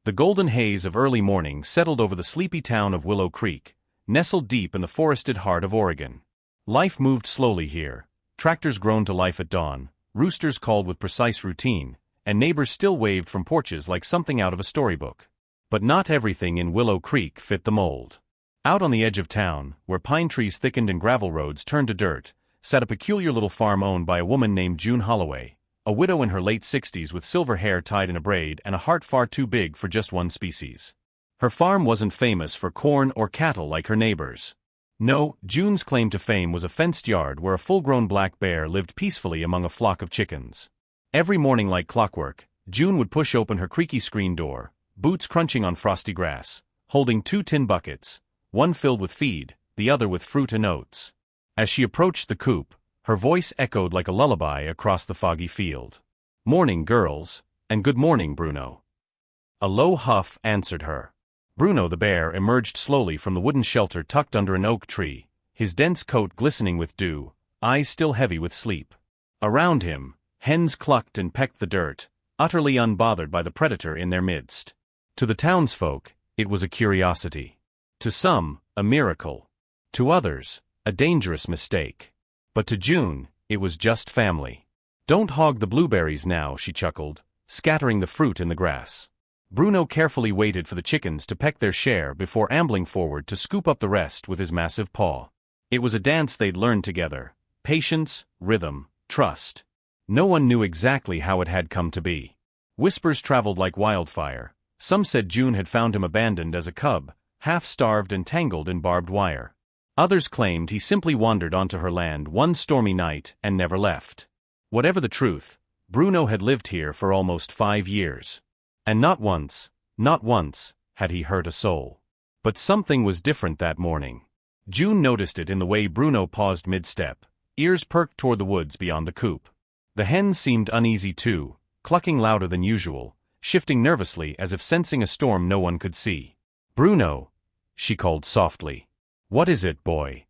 The golden haze of early morning settled over the sleepy town of Willow Creek, nestled deep in the forested heart of Oregon. Life moved slowly here. Tractors groaned to life at dawn, roosters called with precise routine, and neighbors still waved from porches like something out of a storybook. But not everything in Willow Creek fit the mold. Out on the edge of town, where pine trees thickened and gravel roads turned to dirt, sat a peculiar little farm owned by a woman named June Holloway, a widow in her late 60s with silver hair tied in a braid and a heart far too big for just one species. Her farm wasn't famous for corn or cattle like her neighbors. No, June's claim to fame was a fenced yard where a full-grown black bear lived peacefully among a flock of chickens. Every morning like clockwork, June would push open her creaky screen door, boots crunching on frosty grass, holding 2 tin buckets, one filled with feed, the other with fruit and oats. As she approached the coop, her voice echoed like a lullaby across the foggy field. "Morning, girls, and good morning, Bruno." A low huff answered her. Bruno the bear emerged slowly from the wooden shelter tucked under an oak tree, his dense coat glistening with dew, eyes still heavy with sleep. Around him, hens clucked and pecked the dirt, utterly unbothered by the predator in their midst. To the townsfolk, it was a curiosity. To some, a miracle. To others, a dangerous mistake. But to June, it was just family. "Don't hog the blueberries now," she chuckled, scattering the fruit in the grass. Bruno carefully waited for the chickens to peck their share before ambling forward to scoop up the rest with his massive paw. It was a dance they'd learned together. Patience, rhythm, trust. No one knew exactly how it had come to be. Whispers traveled like wildfire. Some said June had found him abandoned as a cub, half-starved and tangled in barbed wire. Others claimed he simply wandered onto her land one stormy night and never left. Whatever the truth, Bruno had lived here for almost 5 years. And not once, had he hurt a soul. But something was different that morning. June noticed it in the way Bruno paused mid-step, ears perked toward the woods beyond the coop. The hens seemed uneasy too, clucking louder than usual, shifting nervously as if sensing a storm no one could see. "Bruno," she called softly. "What is it, boy?"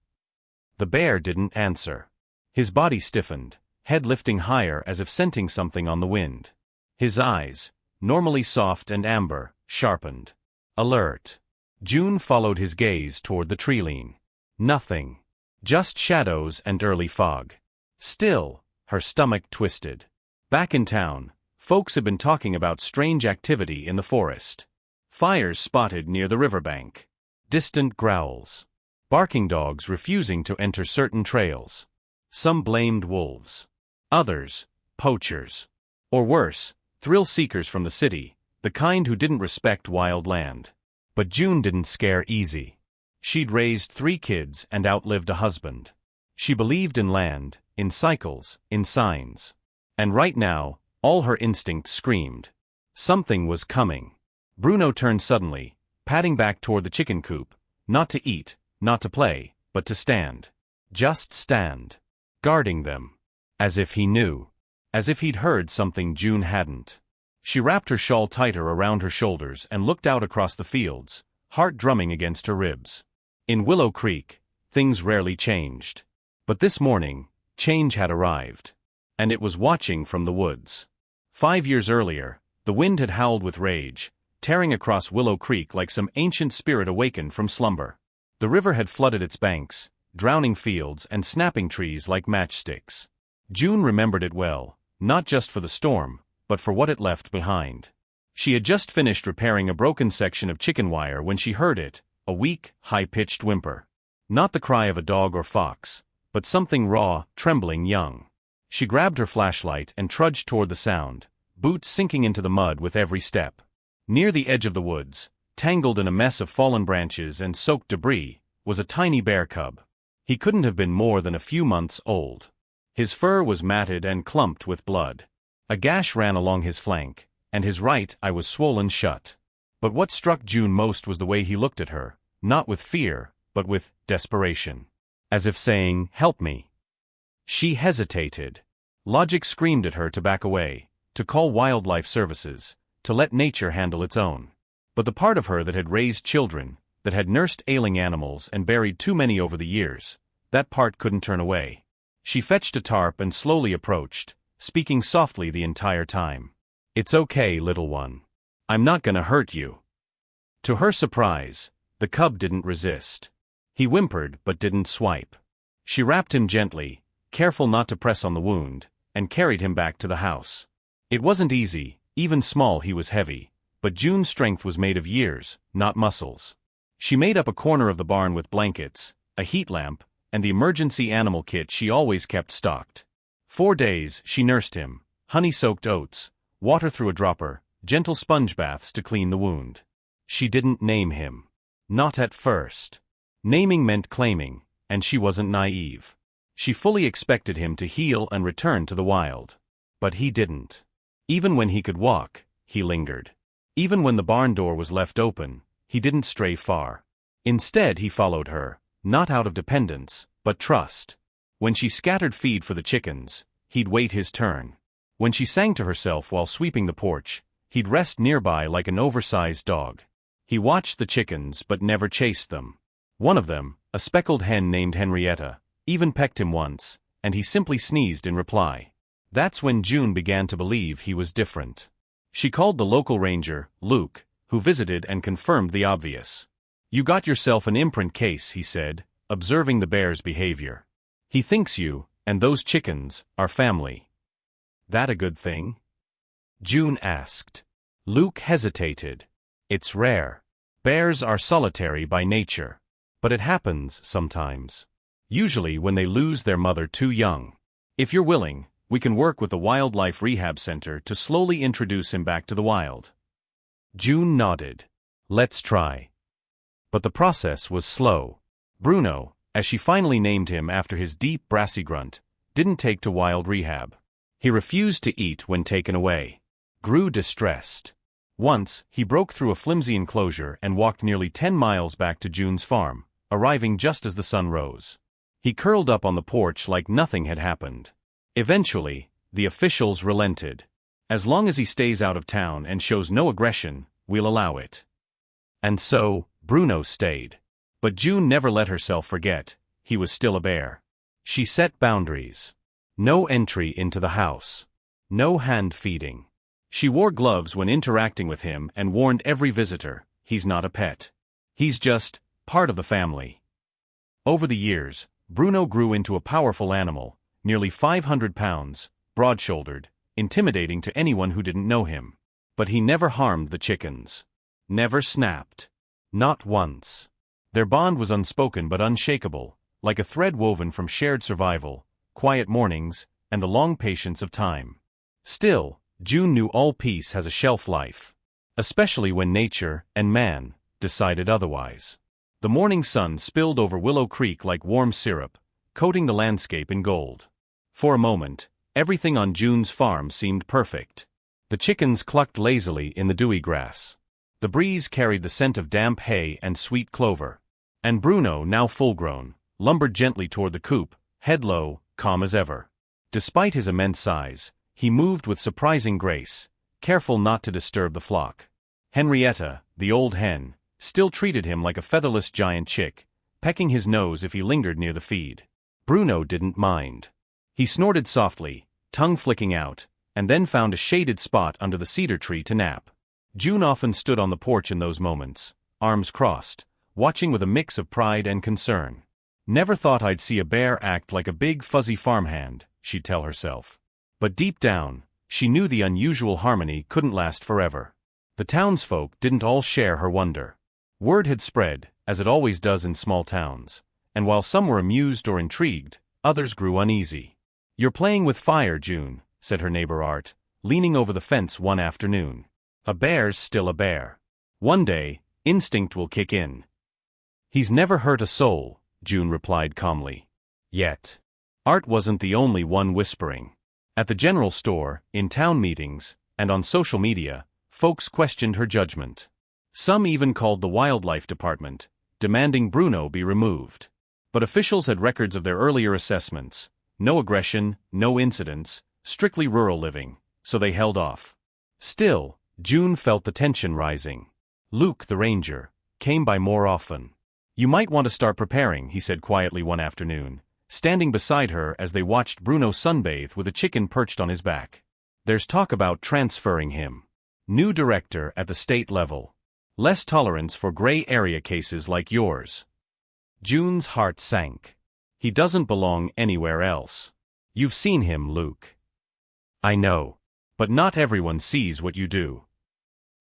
The bear didn't answer. His body stiffened, head lifting higher as if scenting something on the wind. His eyes, normally soft and amber, sharpened. Alert. June followed his gaze toward the tree-line. Nothing. Just shadows and early fog. Still, her stomach twisted. Back in town, folks had been talking about strange activity in the forest. Fires spotted near the riverbank. Distant growls. Barking dogs refusing to enter certain trails. Some blamed wolves. Others, poachers. Or worse, thrill-seekers from the city, the kind who didn't respect wild land. But June didn't scare easy. She'd raised 3 kids and outlived a husband. She believed in land, in cycles, in signs. And right now, all her instincts screamed. Something was coming. Bruno turned suddenly, padding back toward the chicken coop, not to eat, not to play, but to stand. Just stand. Guarding them. As if he knew. As if he'd heard something June hadn't. She wrapped her shawl tighter around her shoulders and looked out across the fields, heart drumming against her ribs. In Willow Creek, things rarely changed. But this morning, change had arrived. And it was watching from the woods. 5 years earlier, the wind had howled with rage, tearing across Willow Creek like some ancient spirit awakened from slumber. The river had flooded its banks, drowning fields and snapping trees like matchsticks. June remembered it well, not just for the storm, but for what it left behind. She had just finished repairing a broken section of chicken wire when she heard it, a weak, high-pitched whimper. Not the cry of a dog or fox, but something raw, trembling young. She grabbed her flashlight and trudged toward the sound, boots sinking into the mud with every step. Near the edge of the woods, tangled in a mess of fallen branches and soaked debris, was a tiny bear cub. He couldn't have been more than a few months old. His fur was matted and clumped with blood. A gash ran along his flank, and his right eye was swollen shut. But what struck June most was the way he looked at her, not with fear, but with desperation. As if saying, "Help me." She hesitated. Logic screamed at her to back away, to call wildlife services, to let nature handle its own. But the part of her that had raised children, that had nursed ailing animals and buried too many over the years, that part couldn't turn away. She fetched a tarp and slowly approached, speaking softly the entire time. "It's okay, little one. I'm not gonna hurt you. To her surprise, the cub didn't resist. He whimpered but didn't swipe. She wrapped him gently, careful not to press on the wound, and carried him back to the house. It wasn't easy, even small he was heavy, but June's strength was made of years, not muscles. She made up a corner of the barn with blankets, a heat lamp, and the emergency animal kit she always kept stocked. 4 days she nursed him, honey-soaked oats, water through a dropper, gentle sponge baths to clean the wound. She didn't name him. Not at first. Naming meant claiming, and she wasn't naive. She fully expected him to heal and return to the wild. But he didn't. Even when he could walk, he lingered. Even when the barn door was left open, he didn't stray far. Instead he followed her, not out of dependence, but trust. When she scattered feed for the chickens, he'd wait his turn. When she sang to herself while sweeping the porch, he'd rest nearby like an oversized dog. He watched the chickens but never chased them. One of them, a speckled hen named Henrietta, even pecked him once, and he simply sneezed in reply. That's when June began to believe he was different. She called the local ranger, Luke, who visited and confirmed the obvious. "You got yourself an imprint case," he said, observing the bear's behavior. "He thinks you, and those chickens, are family." "That a good thing?" June asked. Luke hesitated. "It's rare. Bears are solitary by nature. But it happens sometimes. Usually when they lose their mother too young. If you're willing, we can work with the Wildlife Rehab Center to slowly introduce him back to the wild." June nodded. "Let's try." But the process was slow. Bruno, as she finally named him after his deep brassy grunt, didn't take to wild rehab. He refused to eat when taken away. Grew distressed. Once, he broke through a flimsy enclosure and walked nearly 10 miles back to June's farm, arriving just as the sun rose. He curled up on the porch like nothing had happened. Eventually, the officials relented. "As long as he stays out of town and shows no aggression, we'll allow it." And so, Bruno stayed. But June never let herself forget, he was still a bear. She set boundaries. No entry into the house. No hand feeding. She wore gloves when interacting with him and warned every visitor, he's not a pet. He's just part of the family. Over the years, Bruno grew into a powerful animal, nearly 500 pounds, broad-shouldered, intimidating to anyone who didn't know him. But he never harmed the chickens. Never snapped. Not once. Their bond was unspoken but unshakable, like a thread woven from shared survival, quiet mornings, and the long patience of time. Still, June knew all peace has a shelf life. Especially when nature, and man, decided otherwise. The morning sun spilled over Willow Creek like warm syrup, coating the landscape in gold. For a moment, everything on June's farm seemed perfect. The chickens clucked lazily in the dewy grass. The breeze carried the scent of damp hay and sweet clover. And Bruno, now full-grown, lumbered gently toward the coop, head low, calm as ever. Despite his immense size, he moved with surprising grace, careful not to disturb the flock. Henrietta, the old hen, still treated him like a featherless giant chick, pecking his nose if he lingered near the feed. Bruno didn't mind. He snorted softly, tongue flicking out, and then found a shaded spot under the cedar tree to nap. June often stood on the porch in those moments, arms crossed, watching with a mix of pride and concern. "Never thought I'd see a bear act like a big fuzzy farmhand," she'd tell herself. But deep down, she knew the unusual harmony couldn't last forever. The townsfolk didn't all share her wonder. Word had spread, as it always does in small towns, and while some were amused or intrigued, others grew uneasy. "You're playing with fire, June," said her neighbor Art, leaning over the fence one afternoon. "A bear's still a bear. One day, instinct will kick in." "He's never hurt a soul," June replied calmly. Yet. Art wasn't the only one whispering. At the general store, in town meetings, and on social media, folks questioned her judgment. Some even called the wildlife department, demanding Bruno be removed. But officials had records of their earlier assessments. No aggression, no incidents, strictly rural living, so they held off. Still, June felt the tension rising. Luke, the ranger, came by more often. "You might want to start preparing," he said quietly one afternoon, standing beside her as they watched Bruno sunbathe with a chicken perched on his back. "There's talk about transferring him." New director at the state level. Less tolerance for gray area cases like yours. June's heart sank. He doesn't belong anywhere else. You've seen him, Luke. I know. But not everyone sees what you do.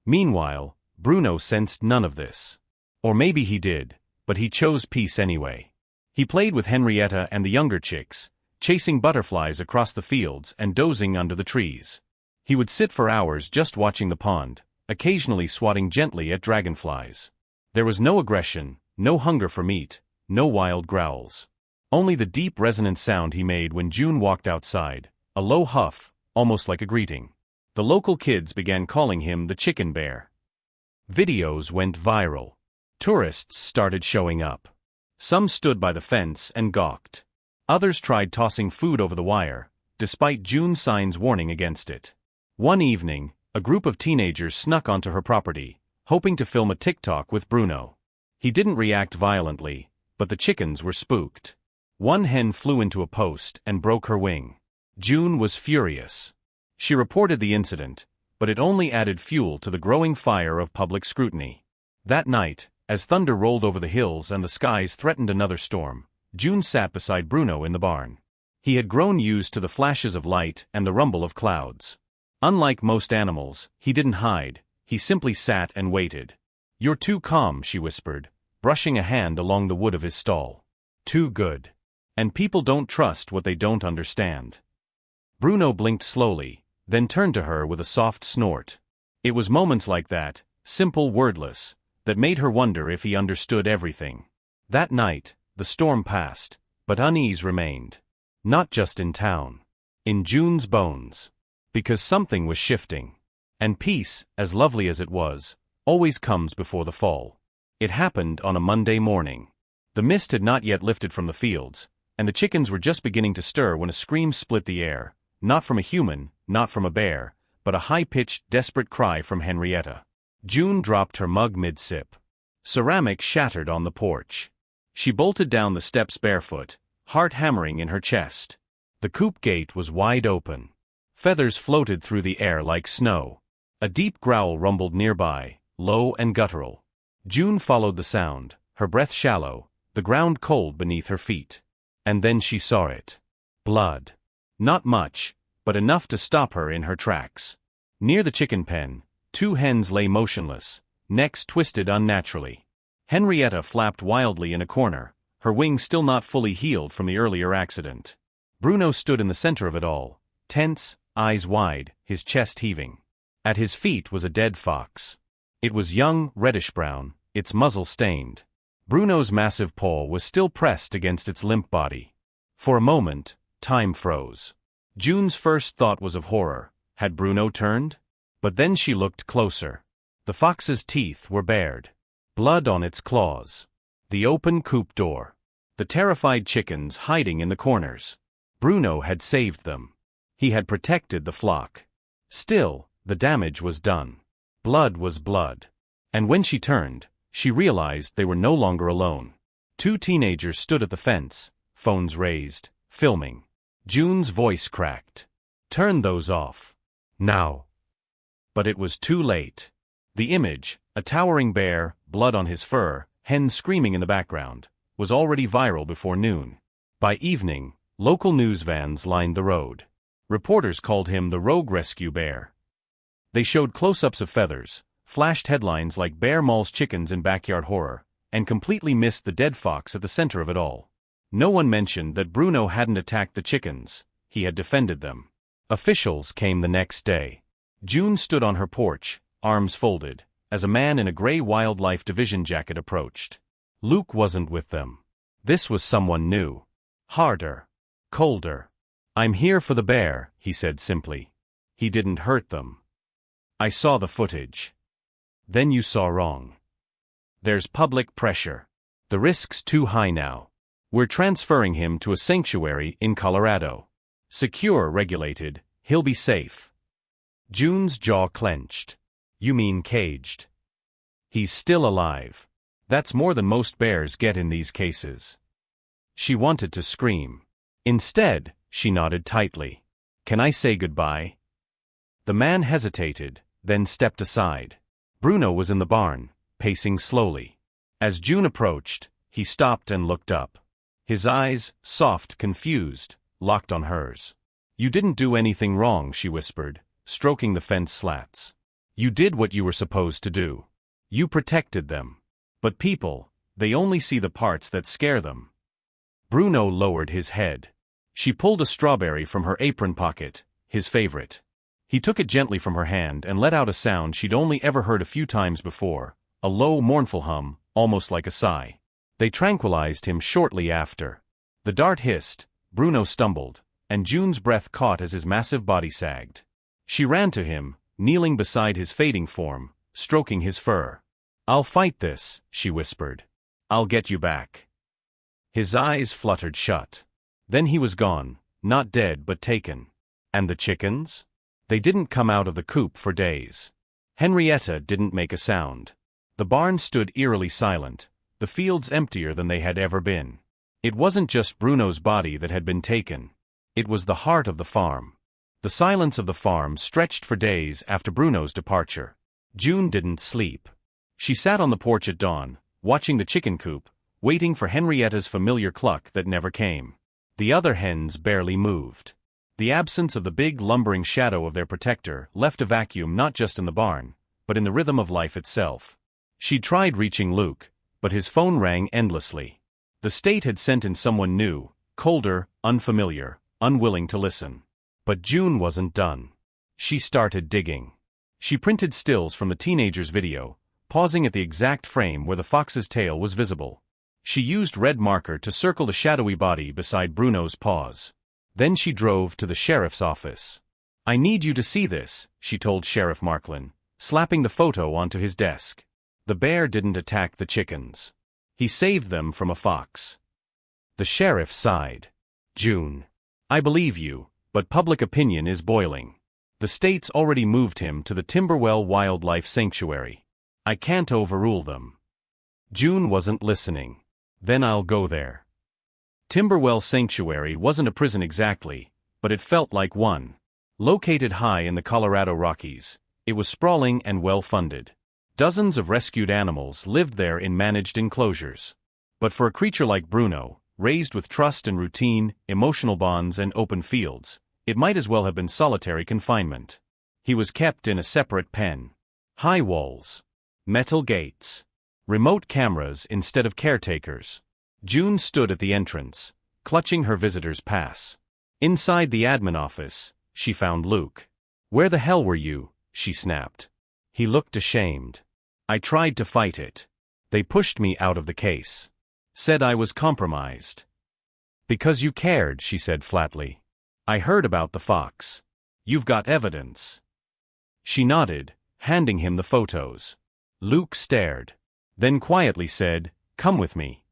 Meanwhile, Bruno sensed none of this. Or maybe he did, but he chose peace anyway. He played with Henrietta and the younger chicks, chasing butterflies across the fields and dozing under the trees. He would sit for hours just watching the pond, occasionally swatting gently at dragonflies. There was no aggression, no hunger for meat, no wild growls. Only the deep resonant sound he made when June walked outside, a low huff, almost like a greeting. The local kids began calling him the chicken bear. Videos went viral. Tourists started showing up. Some stood by the fence and gawked. Others tried tossing food over the wire, despite June's signs warning against it. One evening, a group of teenagers snuck onto her property, hoping to film a TikTok with Bruno. He didn't react violently, but the chickens were spooked. One hen flew into a post and broke her wing. June was furious. She reported the incident, but it only added fuel to the growing fire of public scrutiny. That night, as thunder rolled over the hills and the skies threatened another storm, June sat beside Bruno in the barn. He had grown used to the flashes of light and the rumble of clouds. Unlike most animals, he didn't hide, he simply sat and waited. "You're too calm," she whispered, brushing a hand along the wood of his stall. "Too good. And people don't trust what they don't understand." Bruno blinked slowly, then turned to her with a soft snort. It was moments like that, simple, wordless, that made her wonder if he understood everything. That night, the storm passed, but unease remained. Not just in town. In June's bones. Because something was shifting. And peace, as lovely as it was, always comes before the fall. It happened on a Monday morning. The mist had not yet lifted from the fields, and the chickens were just beginning to stir when a scream split the air, not from a human, not from a bear, but a high-pitched, desperate cry from Henrietta. June dropped her mug mid-sip. Ceramic shattered on the porch. She bolted down the steps barefoot, heart hammering in her chest. The coop gate was wide open. Feathers floated through the air like snow. A deep growl rumbled nearby, low and guttural. June followed the sound, her breath shallow, the ground cold beneath her feet. And then she saw it. Blood. Not much, but enough to stop her in her tracks. Near the chicken pen, two hens lay motionless, necks twisted unnaturally. Henrietta flapped wildly in a corner, her wings still not fully healed from the earlier accident. Bruno stood in the center of it all, tense, eyes wide, his chest heaving. At his feet was a dead fox. It was young, reddish-brown, its muzzle stained. Bruno's massive paw was still pressed against its limp body. For a moment, time froze. June's first thought was of horror. Had Bruno turned? But then she looked closer. The fox's teeth were bared. Blood on its claws. The open coop door. The terrified chickens hiding in the corners. Bruno had saved them. He had protected the flock. Still, the damage was done. Blood was blood. And when she turned, she realized they were no longer alone. Two teenagers stood at the fence, phones raised, filming. June's voice cracked. "Turn those off. Now." But it was too late. The image, a towering bear, blood on his fur, hens screaming in the background, was already viral before noon. By evening, local news vans lined the road. Reporters called him the rogue rescue bear. They showed close-ups of feathers, flashed headlines like "Bear mauls chickens in backyard horror," and completely missed the dead fox at the center of it all. No one mentioned that Bruno hadn't attacked the chickens, he had defended them. Officials came the next day. June stood on her porch, arms folded, as a man in a gray wildlife division jacket approached. Luke wasn't with them. This was someone new. Harder. Colder. "I'm here for the bear," he said simply. "He didn't hurt them. I saw the footage." "Then you saw wrong. There's public pressure. The risk's too high now. We're transferring him to a sanctuary in Colorado. Secure, regulated, he'll be safe." June's jaw clenched. "You mean caged?" "He's still alive. That's more than most bears get in these cases." She wanted to scream. Instead, she nodded tightly. "Can I say goodbye?" The man hesitated, then stepped aside. Bruno was in the barn, pacing slowly. As June approached, he stopped and looked up. His eyes, soft, confused, locked on hers. "You didn't do anything wrong," she whispered, stroking the fence slats. "You did what you were supposed to do. You protected them. But people, they only see the parts that scare them." Bruno lowered his head. She pulled a strawberry from her apron pocket, his favorite. He took it gently from her hand and let out a sound she'd only ever heard a few times before, a low, mournful hum, almost like a sigh. They tranquilized him shortly after. The dart hissed, Bruno stumbled, and June's breath caught as his massive body sagged. She ran to him, kneeling beside his fading form, stroking his fur. "I'll fight this," she whispered. "I'll get you back." His eyes fluttered shut. Then he was gone, not dead but taken. And the chickens? They didn't come out of the coop for days. Henrietta didn't make a sound. The barn stood eerily silent, the fields emptier than they had ever been. It wasn't just Bruno's body that had been taken. It was the heart of the farm. The silence of the farm stretched for days after Bruno's departure. June didn't sleep. She sat on the porch at dawn, watching the chicken coop, waiting for Henrietta's familiar cluck that never came. The other hens barely moved. The absence of the big lumbering shadow of their protector left a vacuum not just in the barn, but in the rhythm of life itself. She tried reaching Luke, but his phone rang endlessly. The state had sent in someone new, colder, unfamiliar, unwilling to listen. But June wasn't done. She started digging. She printed stills from the teenager's video, pausing at the exact frame where the fox's tail was visible. She used red marker to circle the shadowy body beside Bruno's paws. Then she drove to the sheriff's office. "I need you to see this," she told Sheriff Marklin, slapping the photo onto his desk. The bear didn't attack the chickens. He saved them from a fox. The sheriff sighed. "June, I believe you, but public opinion is boiling. The state's already moved him to the Timberwell Wildlife Sanctuary. I can't overrule them." June wasn't listening. "Then I'll go there." Timberwell Sanctuary wasn't a prison exactly, but it felt like one. Located high in the Colorado Rockies, it was sprawling and well-funded. Dozens of rescued animals lived there in managed enclosures. But for a creature like Bruno, raised with trust and routine, emotional bonds and open fields, it might as well have been solitary confinement. He was kept in a separate pen. High walls. Metal gates. Remote cameras instead of caretakers. June stood at the entrance, clutching her visitor's pass. Inside the admin office, she found Luke. "Where the hell were you?" she snapped. He looked ashamed. "I tried to fight it. They pushed me out of the case. Said I was compromised." "Because you cared," she said flatly. "I heard about the fox. You've got evidence." She nodded, handing him the photos. Luke stared. Then quietly said, "Come with me."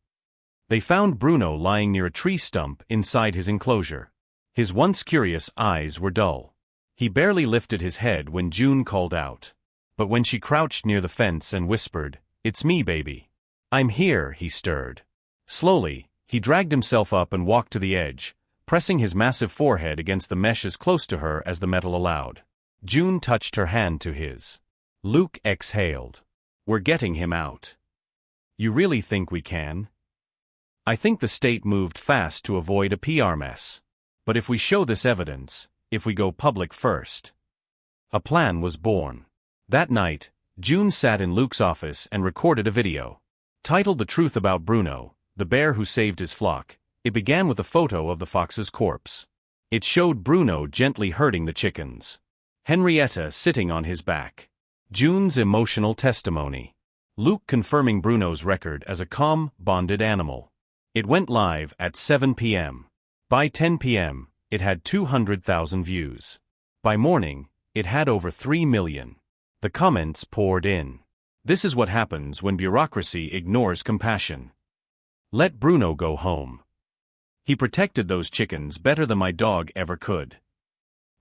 They found Bruno lying near a tree stump inside his enclosure. His once curious eyes were dull. He barely lifted his head when June called out. But when she crouched near the fence and whispered, "It's me, baby." "I'm here," he stirred. Slowly, he dragged himself up and walked to the edge, pressing his massive forehead against the mesh as close to her as the metal allowed. June touched her hand to his. Luke exhaled. "We're getting him out." "You really think we can?" "I think the state moved fast to avoid a PR mess. But if we show this evidence, if we go public first." A plan was born. That night, June sat in Luke's office and recorded a video. Titled "The Truth About Bruno, the Bear Who Saved His Flock," it began with a photo of the fox's corpse. It showed Bruno gently herding the chickens. Henrietta sitting on his back. June's emotional testimony. Luke confirming Bruno's record as a calm, bonded animal. It went live at 7 p.m. By 10 p.m., it had 200,000 views. By morning, it had over 3 million. The comments poured in. This is what happens when bureaucracy ignores compassion. Let Bruno go home. He protected those chickens better than my dog ever could.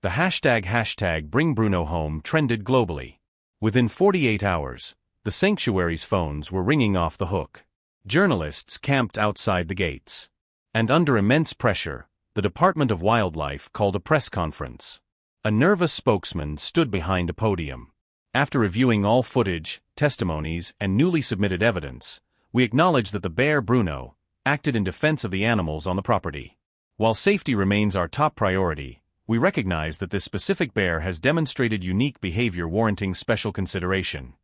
The hashtag Bring Bruno Home trended globally. Within 48 hours, the sanctuary's phones were ringing off the hook. Journalists camped outside the gates. And under immense pressure, the Department of Wildlife called a press conference. A nervous spokesman stood behind a podium. After reviewing all footage, testimonies, and newly submitted evidence, we acknowledge that the bear Bruno acted in defense of the animals on the property. While safety remains our top priority, we recognize that this specific bear has demonstrated unique behavior warranting special consideration.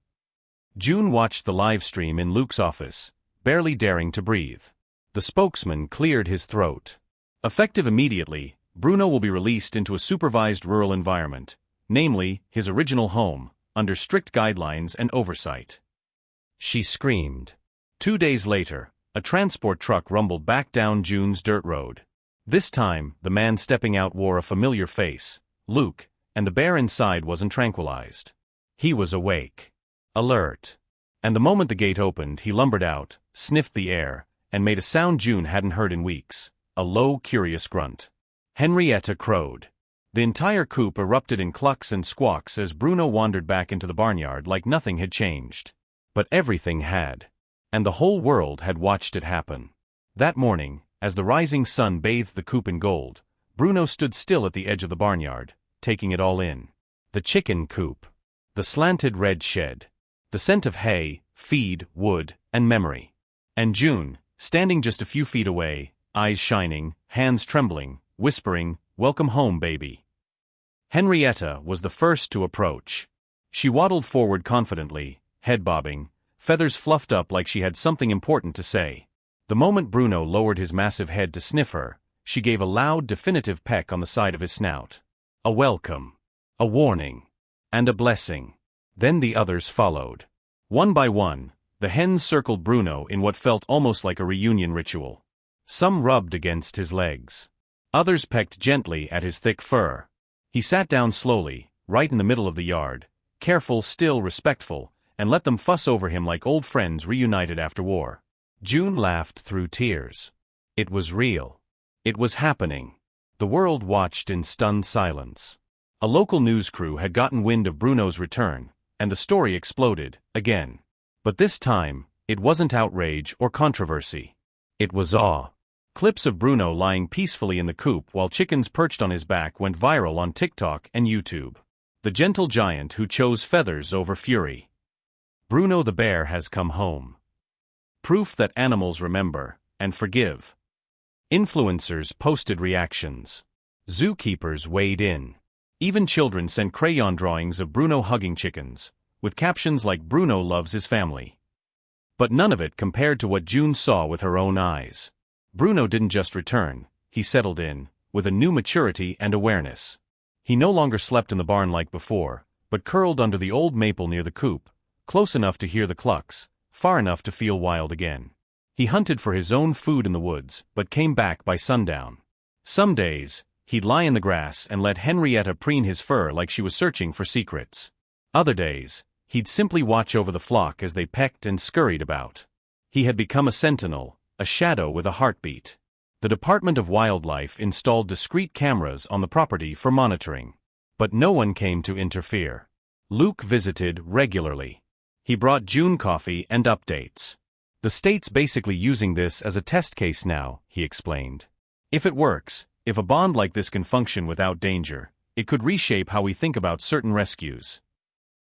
June watched the live stream in Luke's office, barely daring to breathe. The spokesman cleared his throat. Effective immediately, Bruno will be released into a supervised rural environment, namely, his original home, under strict guidelines and oversight. She screamed. 2 days later, a transport truck rumbled back down June's dirt road. This time, the man stepping out wore a familiar face, Luke, and the bear inside wasn't tranquilized. He was awake. Alert. And the moment the gate opened, he lumbered out, sniffed the air, and made a sound June hadn't heard in weeks, a low, curious grunt. Henrietta crowed. The entire coop erupted in clucks and squawks as Bruno wandered back into the barnyard like nothing had changed. But everything had. And the whole world had watched it happen. That morning, as the rising sun bathed the coop in gold, Bruno stood still at the edge of the barnyard, taking it all in. The chicken coop. The slanted red shed. The scent of hay, feed, wood, and memory. And June, standing just a few feet away, eyes shining, hands trembling, whispering, "Welcome home, baby." Henrietta was the first to approach. She waddled forward confidently, head bobbing, feathers fluffed up like she had something important to say. The moment Bruno lowered his massive head to sniff her, she gave a loud, definitive peck on the side of his snout. A welcome, a warning, and a blessing. Then the others followed. One by one, the hens circled Bruno in what felt almost like a reunion ritual. Some rubbed against his legs. Others pecked gently at his thick fur. He sat down slowly, right in the middle of the yard, careful, still respectful, and let them fuss over him like old friends reunited after war. June laughed through tears. It was real. It was happening. The world watched in stunned silence. A local news crew had gotten wind of Bruno's return, and the story exploded, again. But this time, it wasn't outrage or controversy. It was awe. Clips of Bruno lying peacefully in the coop while chickens perched on his back went viral on TikTok and YouTube. The gentle giant who chose feathers over fury. Bruno the bear has come home. Proof that animals remember and forgive. Influencers posted reactions. Zookeepers weighed in. Even children sent crayon drawings of Bruno hugging chickens, with captions like "Bruno loves his family." But none of it compared to what June saw with her own eyes. Bruno didn't just return, he settled in, with a new maturity and awareness. He no longer slept in the barn like before, but curled under the old maple near the coop, close enough to hear the clucks, far enough to feel wild again. He hunted for his own food in the woods, but came back by sundown. Some days, he'd lie in the grass and let Henrietta preen his fur like she was searching for secrets. Other days, he'd simply watch over the flock as they pecked and scurried about. He had become a sentinel, a shadow with a heartbeat. The Department of Wildlife installed discreet cameras on the property for monitoring. But no one came to interfere. Luke visited regularly. He brought June coffee and updates. "The state's basically using this as a test case now," he explained. "If it works, if a bond like this can function without danger, it could reshape how we think about certain rescues."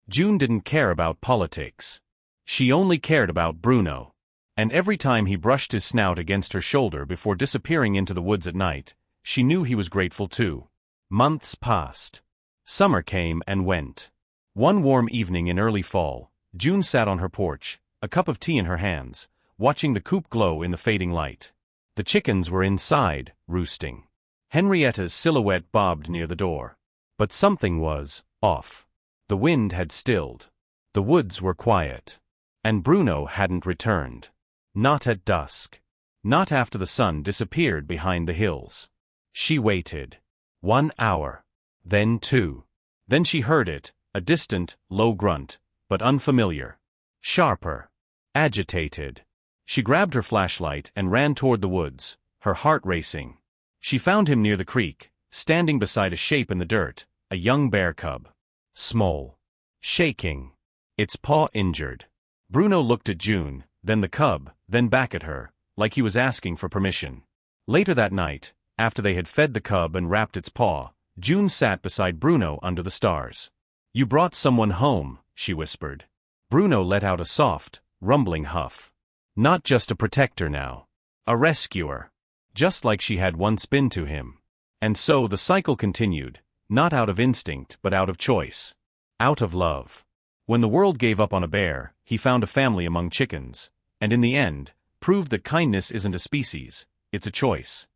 June didn't care about politics. She only cared about Bruno. And every time he brushed his snout against her shoulder before disappearing into the woods at night, she knew he was grateful too. Months passed. Summer came and went. One warm evening in early fall, June sat on her porch, a cup of tea in her hands, watching the coop glow in the fading light. The chickens were inside, roosting. Henrietta's silhouette bobbed near the door. But something was off. The wind had stilled. The woods were quiet. And Bruno hadn't returned. Not at dusk. Not after the sun disappeared behind the hills. She waited. 1 hour. Then 2. Then she heard it, a distant, low grunt, but unfamiliar. Sharper. Agitated. She grabbed her flashlight and ran toward the woods, her heart racing. She found him near the creek, standing beside a shape in the dirt, a young bear cub. Small. Shaking. Its paw injured. Bruno looked at June, then the cub, then back at her, like he was asking for permission. Later that night, after they had fed the cub and wrapped its paw, June sat beside Bruno under the stars. "You brought someone home," she whispered. Bruno let out a soft, rumbling huff. Not just a protector now. A rescuer. Just like she had once been to him. And so the cycle continued, not out of instinct but out of choice. Out of love. When the world gave up on a bear, he found a family among chickens, and in the end, proved that kindness isn't a species, it's a choice.